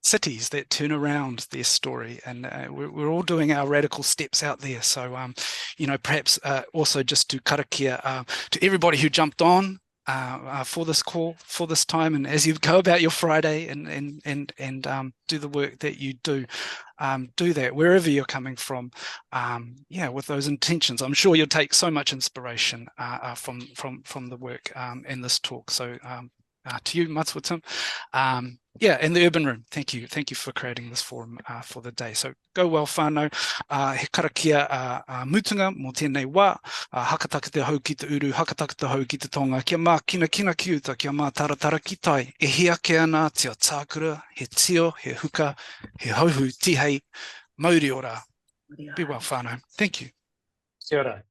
cities that turn around their story, and we're all doing our radical steps out there. So, perhaps also just to karakia to everybody who jumped on for this call, for this time, and as you go about your Friday and do the work that you do that wherever you're coming from, with those intentions. I'm sure you'll take so much inspiration from the work in this talk. So to you, Matua Tim, in the Urban Room, thank you for creating this forum for the day. So go well whānau, he karakia mutunga mō tēnei wā, hakataka te hau ki te uru, hakataka te hau ki te tonga, kia mā kina ki uta, kia mā taratara ki tai, e hea ke ana te o tākura, he tio, he huka, he hauhu, tihei, mauri ora. Be well whānau. Thank you. Kia ora.